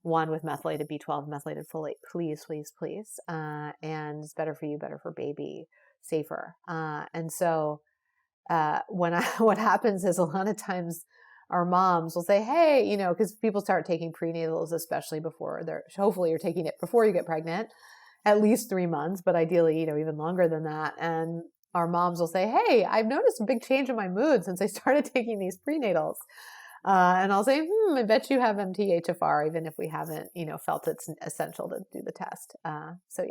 one with methylated B12, methylated folate, please, please, please. And it's better for you, better for baby, safer. And so what happens is a lot of times our moms will say, hey, because people start taking prenatals, especially hopefully you're taking it before you get pregnant, at least 3 months, but ideally, even longer than that. And our moms will say, hey, I've noticed a big change in my mood since I started taking these prenatals. And I'll say, I bet you have MTHFR, even if we haven't, felt it's essential to do the test. So yeah.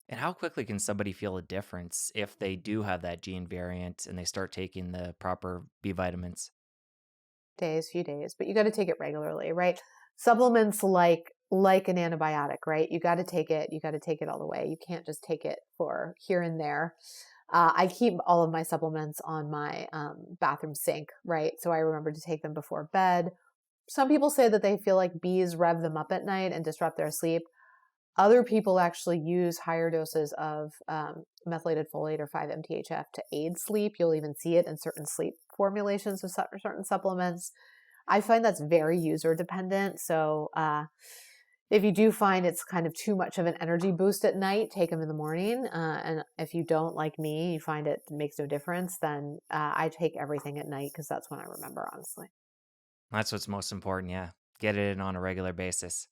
And how quickly can somebody feel a difference if they do have that gene variant and they start taking the proper B vitamins? Few days, but you got to take it regularly, right? Supplements like an antibiotic, right? You got to take it. You got to take it all the way. You can't just take it for here and there. I keep all of my supplements on my bathroom sink, right? So I remember to take them before bed. Some people say that they feel like bees rev them up at night and disrupt their sleep. Other people actually use higher doses of methylated folate or 5-MTHF to aid sleep. You'll even see it in certain sleep formulations of certain supplements. I find that's very user dependent. So if you do find it's kind of too much of an energy boost at night, take them in the morning. And if you don't, like me, you find it makes no difference, then I take everything at night because that's when I remember, honestly. That's what's most important. Yeah. Get it in on a regular basis.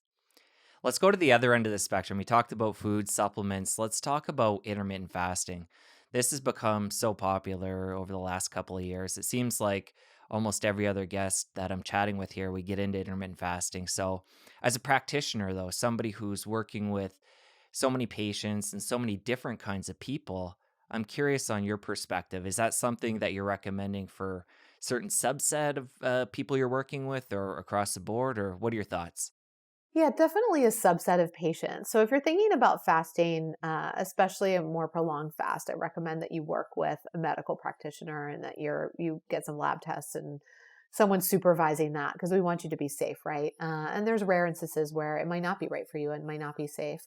Let's go to the other end of the spectrum. We talked about food, supplements. Let's talk about intermittent fasting. This has become so popular over the last couple of years. It seems like almost every other guest that I'm chatting with here, we get into intermittent fasting. So, as a practitioner, though, somebody who's working with so many patients and so many different kinds of people, I'm curious on your perspective. Is that something that you're recommending for certain subset of people you're working with or across the board, or what are your thoughts? Yeah, definitely a subset of patients. So if you're thinking about fasting, especially a more prolonged fast, I recommend that you work with a medical practitioner and that you get some lab tests and someone supervising that because we want you to be safe, right? And there's rare instances where it might not be right for you and might not be safe.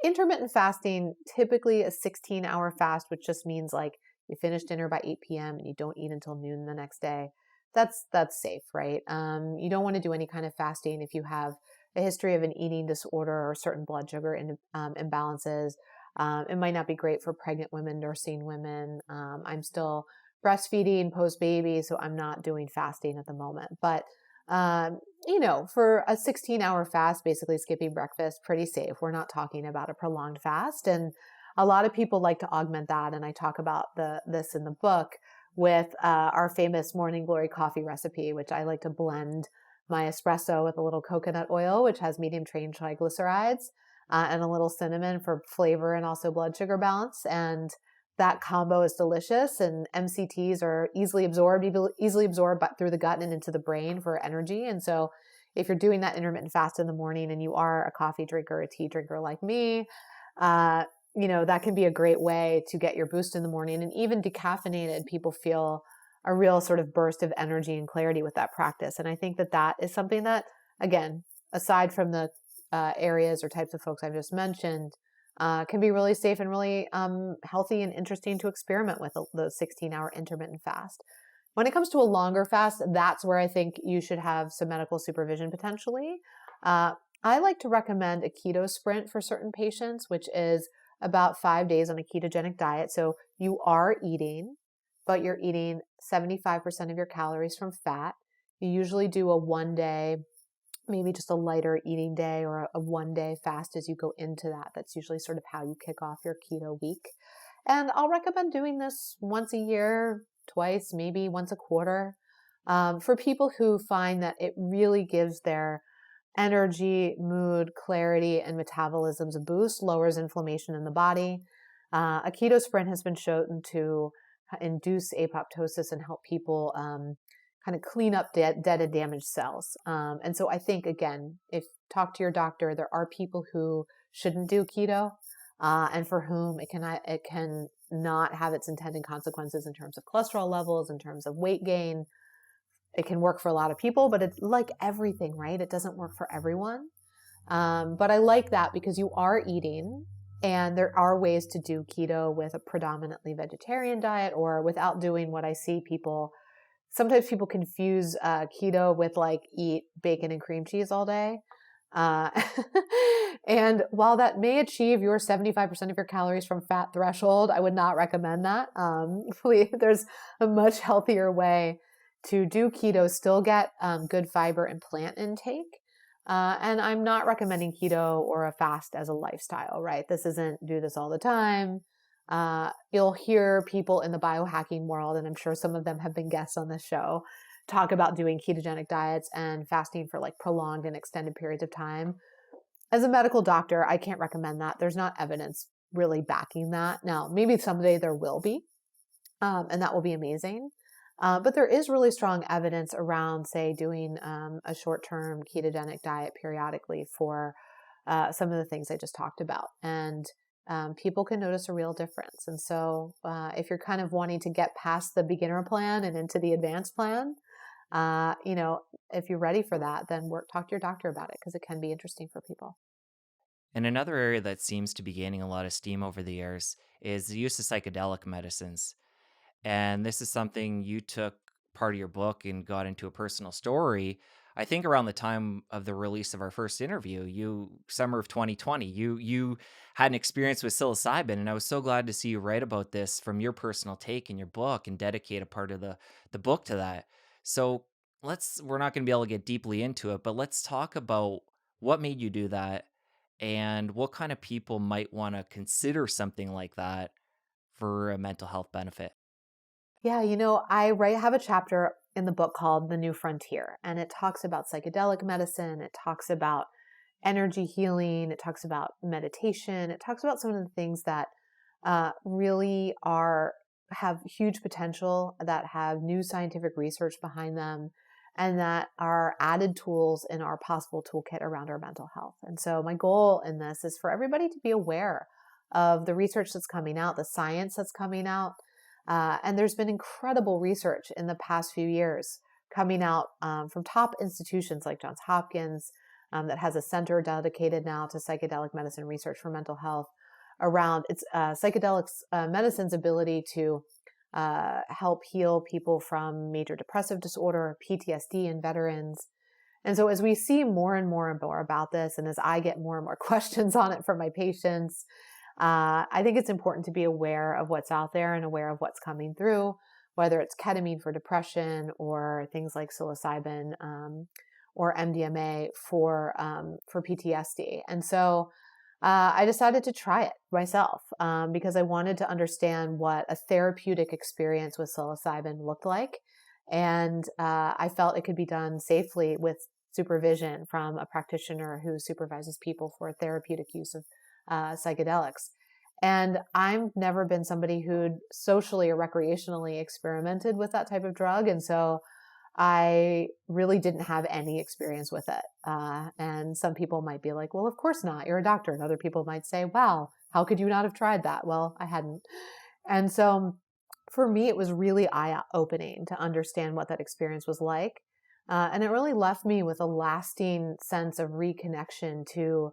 Intermittent fasting, typically a 16-hour fast, which just means like you finish dinner by 8 p.m. and you don't eat until noon the next day. That's safe, right? You don't want to do any kind of fasting if you have a history of an eating disorder or certain blood sugar imbalances. It might not be great for pregnant women, nursing women. I'm still breastfeeding post baby, so I'm not doing fasting at the moment. But, for a 16-hour fast, basically skipping breakfast, pretty safe. We're not talking about a prolonged fast. And a lot of people like to augment that. And I talk about this in the book with our famous morning glory coffee recipe, which I like to blend my espresso with a little coconut oil, which has medium chain triglycerides, and a little cinnamon for flavor and also blood sugar balance. And that combo is delicious. And MCTs are easily absorbed through the gut and into the brain for energy. And so if you're doing that intermittent fast in the morning and you are a coffee drinker, a tea drinker like me, uh, that can be a great way to get your boost in the morning. And even decaffeinated, people feel a real sort of burst of energy and clarity with that practice. And I think that that is something that, again, aside from the areas or types of folks I've just mentioned, can be really safe and really healthy and interesting to experiment with the 16-hour intermittent fast. When it comes to a longer fast, that's where I think you should have some medical supervision potentially. I like to recommend a keto sprint for certain patients, which is about 5 days on a ketogenic diet. So you are eating, but you're eating 75% of your calories from fat. You usually do a 1 day, maybe just a lighter eating day, or a 1 day fast as you go into that. That's usually sort of how you kick off your keto week. And I'll recommend doing this once a year, twice, maybe once a quarter, for people who find that it really gives their energy, mood, clarity, and metabolisms a boost, lowers inflammation in the body. A keto sprint has been shown to induce apoptosis and help people kind of clean up dead and damaged cells. And so I think, again, if talk to your doctor, there are people who shouldn't do keto, and for whom it can not have its intended consequences in terms of cholesterol levels, in terms of weight gain. It can work for a lot of people, but it's like everything, right? It doesn't work for everyone. But I like that because you are eating, and there are ways to do keto with a predominantly vegetarian diet or without doing what I see people. Sometimes people confuse keto with like eat bacon and cream cheese all day. Uh, and while that may achieve your 75% of your calories from fat threshold, I would not recommend that. There's a much healthier way to do keto, still get good fiber and plant intake. And I'm not recommending keto or a fast as a lifestyle, right? This isn't do this all the time. You'll hear people in the biohacking world, and I'm sure some of them have been guests on this show, talk about doing ketogenic diets and fasting for like prolonged and extended periods of time. As a medical doctor, I can't recommend that. There's not evidence really backing that. Now, maybe someday there will be, and that will be amazing. But there is really strong evidence around, say, doing a short-term ketogenic diet periodically for some of the things I just talked about. And people can notice a real difference. And so if you're kind of wanting to get past the beginner plan and into the advanced plan, if you're ready for that, then talk to your doctor about it because it can be interesting for people. And another area that seems to be gaining a lot of steam over the years is the use of psychedelic medicines. And this is something you took part of your book and got into a personal story. I think around the time of the release of our first interview, summer of 2020, you had an experience with psilocybin, and I was so glad to see you write about this from your personal take in your book and dedicate a part of the book to that. So we're not going to be able to get deeply into it, but let's talk about what made you do that and what kind of people might want to consider something like that for a mental health benefit. Yeah, have a chapter in the book called The New Frontier, and it talks about psychedelic medicine. It talks about energy healing. It talks about meditation. It talks about some of the things that really have huge potential, that have new scientific research behind them, and that are added tools in our possible toolkit around our mental health. And so my goal in this is for everybody to be aware of the research that's coming out, the science that's coming out. And there's been incredible research in the past few years coming out from top institutions like Johns Hopkins, that has a center dedicated now to psychedelic medicine research for mental health around its psychedelics medicine's ability to help heal people from major depressive disorder, PTSD in veterans. And so as we see more and more and more about this, and as I get more and more questions on it from my patients, I think it's important to be aware of what's out there and aware of what's coming through, whether it's ketamine for depression or things like psilocybin or MDMA for PTSD. And so I decided to try it myself because I wanted to understand what a therapeutic experience with psilocybin looked like. And I felt it could be done safely with supervision from a practitioner who supervises people for therapeutic use of psychedelics. And I've never been somebody who'd socially or recreationally experimented with that type of drug. And so I really didn't have any experience with it. And some people might be like, well, of course not. You're a doctor. And other people might say, wow, how could you not have tried that? Well, I hadn't. And so for me, it was really eye opening to understand what that experience was like. And it really left me with a lasting sense of reconnection to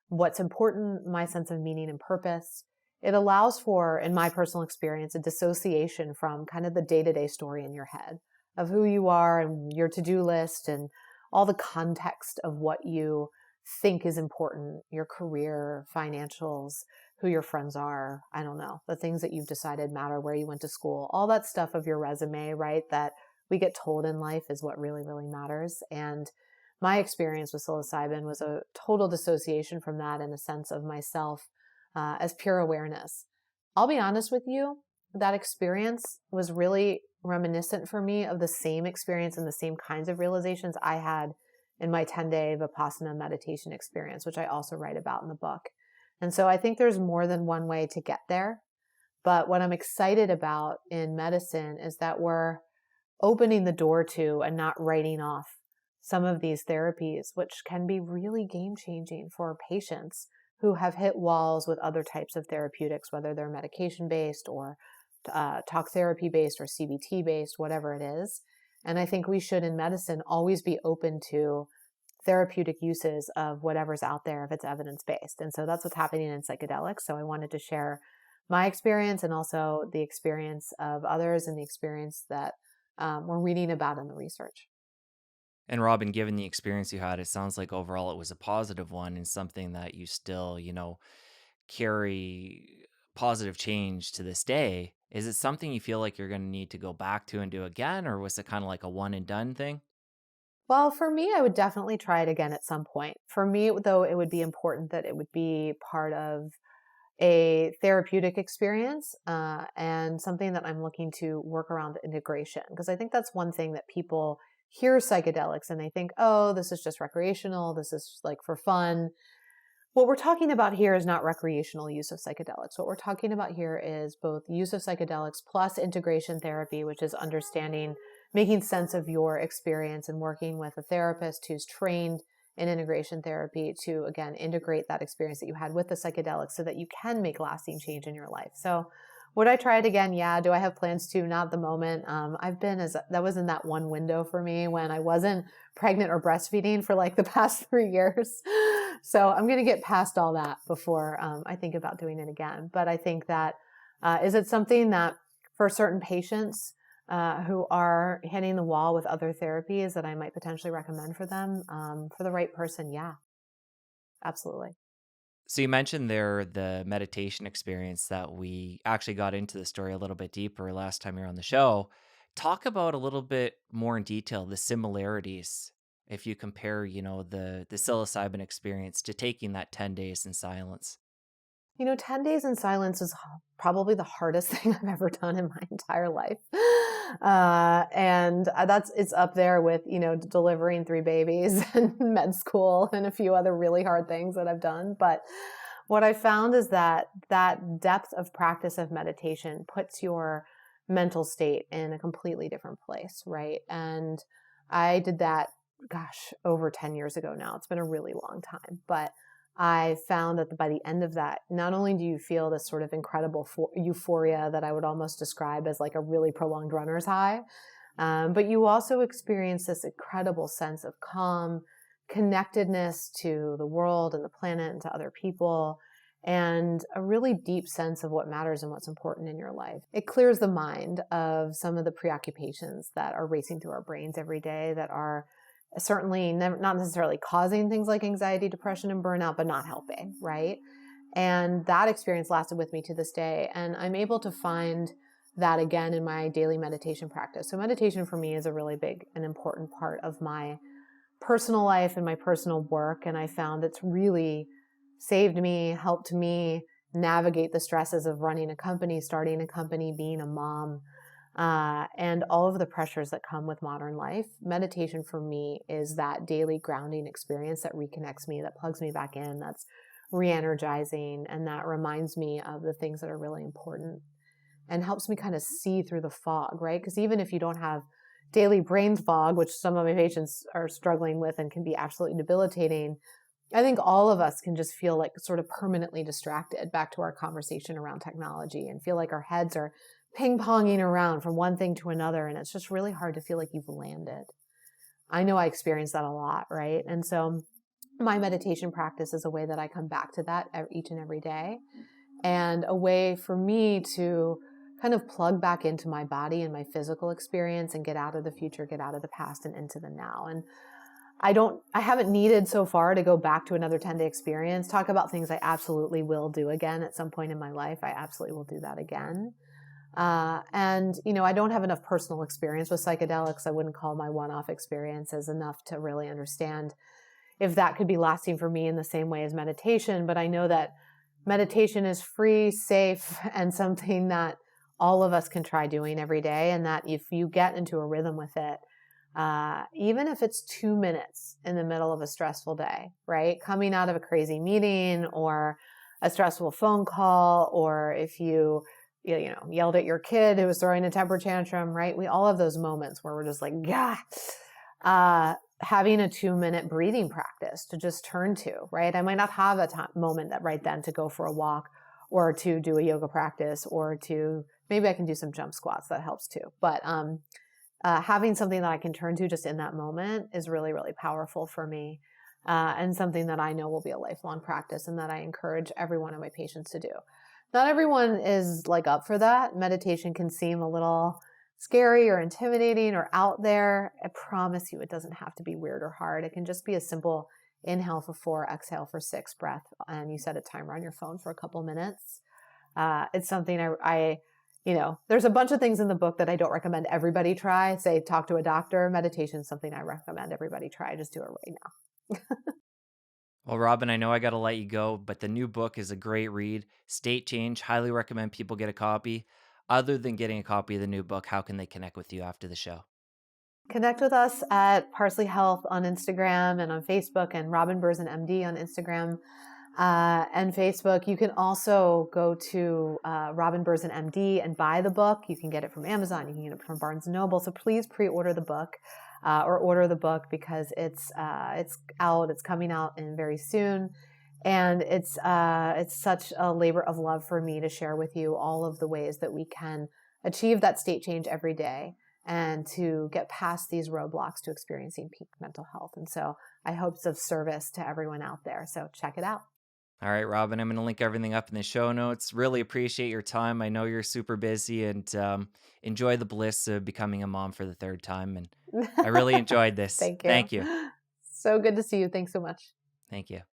what's important, my sense of meaning and purpose. It allows for, in my personal experience, a dissociation from kind of the day to day story in your head of who you are and your to do list and all the context of what you think is important, your career, financials, who your friends are. I don't know, the things that you've decided matter, where you went to school, all that stuff of your resume, right? That we get told in life is what really, really matters. And my experience with psilocybin was a total dissociation from that and a sense of myself as pure awareness. I'll be honest with you, that experience was really reminiscent for me of the same experience and the same kinds of realizations I had in my 10-day Vipassana meditation experience, which I also write about in the book. And so I think there's more than one way to get there. But what I'm excited about in medicine is that we're opening the door to and not writing off some of these therapies, which can be really game changing for patients who have hit walls with other types of therapeutics, whether they're medication based or talk therapy based or CBT based, whatever it is. And I think we should in medicine always be open to therapeutic uses of whatever's out there if it's evidence based. And so that's what's happening in psychedelics. So I wanted to share my experience and also the experience of others and the experience that we're reading about in the research. And Robin, given the experience you had, it sounds like overall it was a positive one and something that you still, carry positive change to this day. Is it something you feel like you're going to need to go back to and do again, or was it kind of like a one and done thing? Well, for me, I would definitely try it again at some point. For me, though, it would be important that it would be part of a therapeutic experience and something that I'm looking to work around integration. Because I think that's one thing that people hear psychedelics and they think, oh, this is just recreational, this is like for fun. What we're talking about here is not recreational use of psychedelics. What we're talking about here is both use of psychedelics plus integration therapy, which is understanding, making sense of your experience and working with a therapist who's trained in integration therapy to, again, integrate that experience that you had with the psychedelics so that you can make lasting change in your life. So would I try it again? Yeah. Do I have plans to? Not at the moment. That was in that one window for me when I wasn't pregnant or breastfeeding for like the past 3 years. So I'm going to get past all that before I think about doing it again. But I think that is it something that for certain patients who are hitting the wall with other therapies that I might potentially recommend for them, for the right person? Yeah, absolutely. So you mentioned there the meditation experience that we actually got into the story a little bit deeper last time you were on the show. Talk about a little bit more in detail the similarities if you compare, the psilocybin experience to taking that 10 days in silence. 10 days in silence is probably the hardest thing I've ever done in my entire life. And it's up there with, delivering 3 babies and med school and a few other really hard things that I've done. But what I found is that depth of practice of meditation puts your mental state in a completely different place, right? And I did that, gosh, over 10 years ago now. It's been a really long time, but I found that by the end of that, not only do you feel this sort of incredible euphoria that I would almost describe as like a really prolonged runner's high, but you also experience this incredible sense of calm, connectedness to the world and the planet and to other people, and a really deep sense of what matters and what's important in your life. It clears the mind of some of the preoccupations that are racing through our brains every day that are certainly not necessarily causing things like anxiety, depression, and burnout, but not helping, right? And that experience lasted with me to this day. And I'm able to find that again in my daily meditation practice. So meditation for me is a really big and important part of my personal life and my personal work. And I found it's really saved me, helped me navigate the stresses of running a company, starting a company, being a mom, and all of the pressures that come with modern life. Meditation for me is that daily grounding experience that reconnects me, that plugs me back in, that's re-energizing, and that reminds me of the things that are really important and helps me kind of see through the fog, right? Because even if you don't have daily brain fog, which some of my patients are struggling with and can be absolutely debilitating, I think all of us can just feel like sort of permanently distracted, back to our conversation around technology, and feel like our heads are ping ponging around from one thing to another. And it's just really hard to feel like you've landed. I know I experience that a lot, right? And so my meditation practice is a way that I come back to that each and every day, and a way for me to kind of plug back into my body and my physical experience and get out of the future, get out of the past and into the now. And I haven't needed so far to go back to another 10-day experience. Talk about things I absolutely will do again at some point in my life. I absolutely will do that again. And, I don't have enough personal experience with psychedelics. I wouldn't call my one-off experiences enough to really understand if that could be lasting for me in the same way as meditation. But I know that meditation is free, safe, and something that all of us can try doing every day. And that if you get into a rhythm with it, even if it's 2 minutes in the middle of a stressful day, right? Coming out of a crazy meeting or a stressful phone call, or if yelled at your kid who was throwing a temper tantrum, right? We all have those moments where we're just like, yeah. Having a 2-minute breathing practice to just turn to, right? I might not have a moment that right then to go for a walk or to do a yoga practice, or to, maybe I can do some jump squats. That helps too. But having something that I can turn to just in that moment is really, really powerful for me, and something that I know will be a lifelong practice, and that I encourage every one of my patients to do. Not everyone is like up for that. Meditation can seem a little scary or intimidating or out there. I promise you, it doesn't have to be weird or hard. It can just be a simple inhale for 4, exhale for 6 breath, and you set a timer on your phone for a couple minutes. It's something there's a bunch of things in the book that I don't recommend everybody try. Say, talk to a doctor. Meditation is something I recommend everybody try. Just do it right now. Well, Robin, I know I got to let you go, but the new book is a great read. State Change. Highly recommend people get a copy. Other than getting a copy of the new book, how can they connect with you after the show? Connect with us at Parsley Health on Instagram and on Facebook, and Robin Berzin MD on Instagram and Facebook. You can also go to Robin Berzin MD and buy the book. You can get it from Amazon. You can get it from Barnes & Noble. So please pre-order the book, or order the book, because it's out. It's coming out in very soon. And it's such a labor of love for me to share with you all of the ways that we can achieve that state change every day, and to get past these roadblocks to experiencing peak mental health. And so I hope it's of service to everyone out there. So check it out. All right, Robin, I'm going to link everything up in the show notes. Really appreciate your time. I know you're super busy, and enjoy the bliss of becoming a mom for the third time. And I really enjoyed this. Thank you. Thank you. So good to see you. Thanks so much. Thank you.